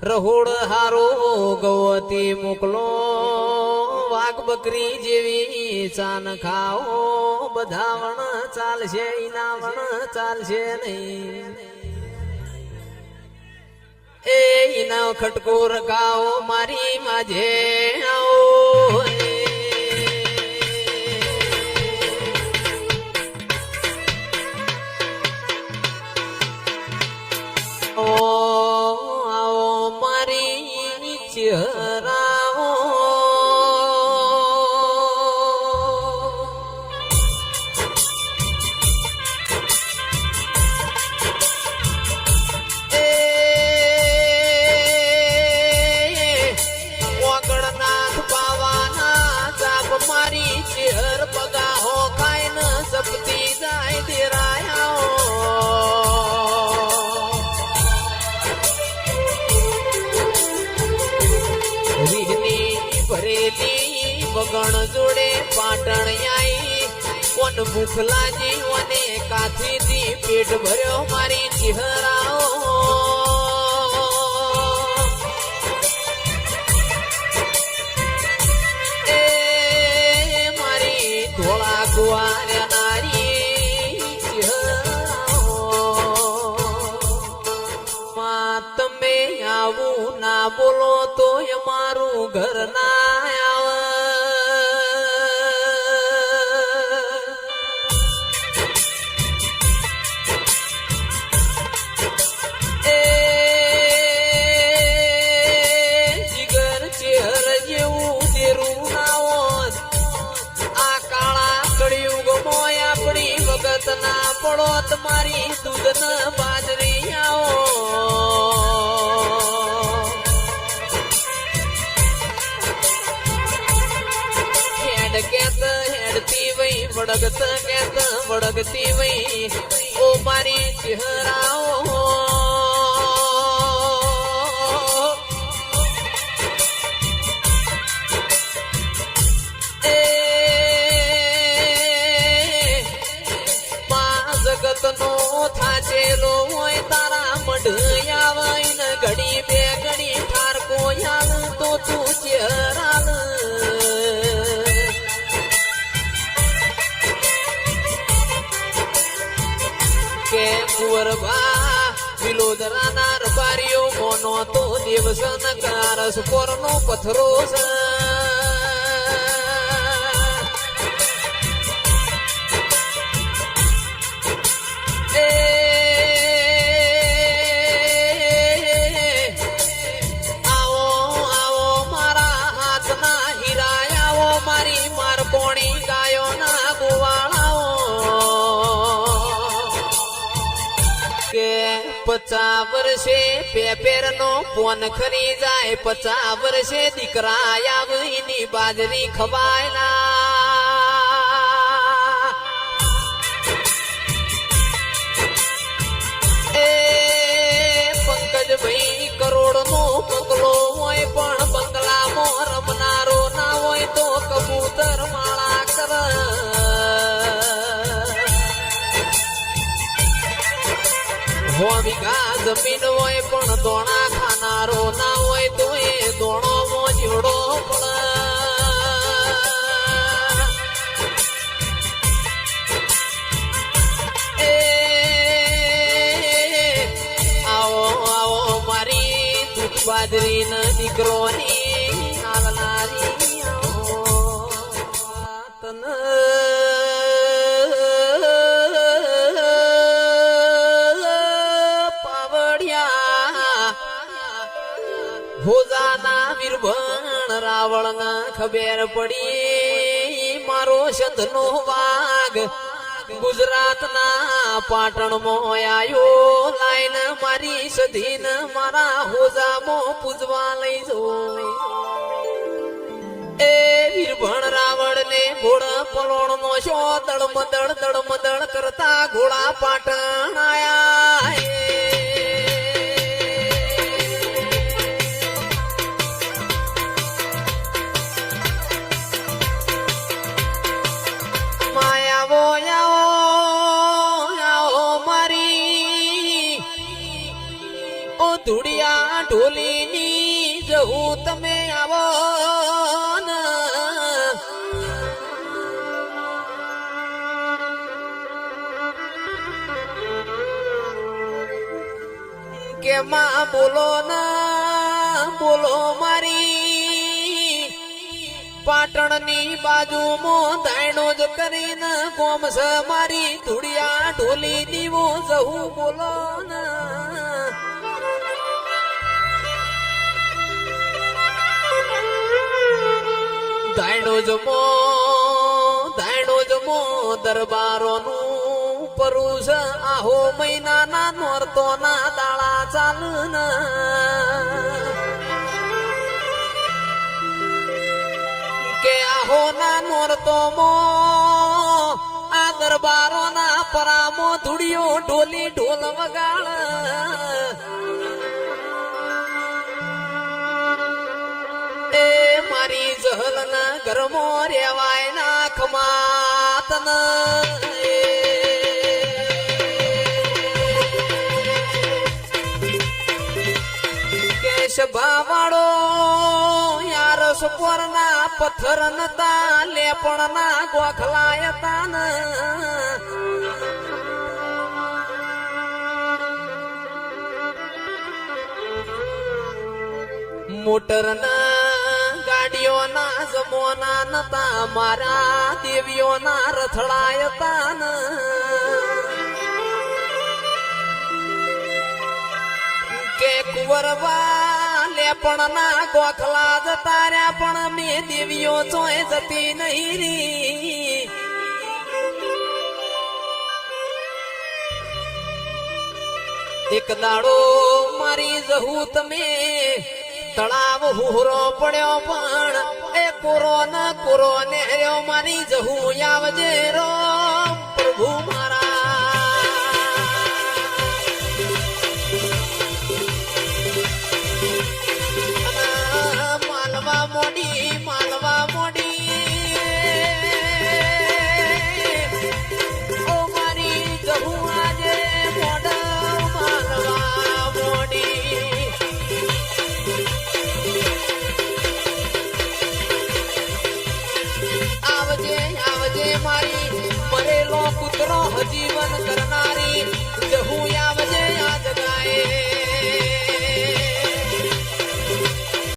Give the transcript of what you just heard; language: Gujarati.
રહોડ હારો ગવતી મોકલો વાઘ બકરી જેવી ચાન ખાઓ બધા વણ ચાલશે ઇના વણ ચાલશે નહીં એ ઇના ખટકો રખાઓ મારી માજે આવો ચહેરાઓ ઓગણનાથ પાવાના જાપ મારી ચહેર પગાહો ખાઈ ન સપતી જાય દેરાયા ભરેલી બગણ જોડે પાટણ આઈ કોન ભૂખ લાગી ઓને કાથી થી પેટ ભર્યો મારી ચહેરાઓ એ મારી ધોળા ગુવાર્યા નારી ચહેરાઓ માં તમે આવું ના બોલો તો અમારું ઘર ના ના પડો તમારી દૂધ ન બાજરી આવો હેડ કેત હેડતી વઈ વડગત કેત વડગતી વઈ ઓ મારી ચહેરાઓ જગતનો થાચેલો હોય તારા મઢયા વૈન ઘડી બે ઘડી ઠારકો યાલ તો તું ચહેરાલ કે કુંવરબા વિલોદરાના રબારીઓ મોનો તો દેવસન કારસ પોરનો પથરો છે કોણી ગાયો ના ગોવાળાઓ કે 50 વર્ષે પેપેર નો ફોન ખરી જાય 50 વર્ષે દીકરા આવીની બાજરી ખવાયલા એ પંકજભાઈ કરોડ નો બંગલો હોય પણ બંગલામાં રમનારો ના હોય તો કબૂતર માળા કર હો વીઘા જમીન હોય પણ દોણા ખાનારો ના હોય તો એ દોણો મોજડો પડે આવો આવો મારી દૂધ બાજરી ન દીકરોની હાલનારી ભોજાના વીરભણ રાવણ ના ખબર પડી મારો સંધનો વાઘ ગુજરાત ના પાટણ માં આયો લાઈન મારી સધીન મારા હોજામાં પૂજવા લઈ જો એ વીરભણ રાવણ ને ઘોડ પલોણ નો શો દળમદળ કરતા ઘોડા પાટણ આયા ધુડિયા ઢોલીની જહું તમે આવો ને. કે માં બોલો ના બોલો મારી પાટણની બાજુમાં દાયણો જ કરીને કોમ છે મારી ધૂળિયા ઢોલી દીવો જહું બોલો ના. દાયણો જમો દરબારોનું પરુષ આહો મહિનાના નોરતોના દાળા ચાલન કે આહો ના નોરતો આ દરબારોના પરામો ધૂળિયો ઢોલી ઢોલ વગાડ. મારી જહલના ઘરમો રેવાય ના ખમાતન. કેશભાવાળો યાર સુપરના પથ્થર નતા લેપણના ગોખલાય તાન. મોટરના ગાડીઓના જમોના નતા મારા દેવીઓના રથડાય તાન. કે કુંવરવા લેપણના ગોખલા જતા રહ્યા પણ મેં દેવીઓ ચોય જતી નહીં રી. એક દાડો મારી જહું તમે તળાવ હુરો પડ્યો પણ એ કોરો ને હર્યો મારી જહું આવજે રો પ્રભુ મારા. માલવા મોડી ઓ મારી જહું આજે મોડા માલવા મોડી. આવજે મારી મરેલો કૂતરો હજીવન કરનારી જહું આવજે આ જગાએ.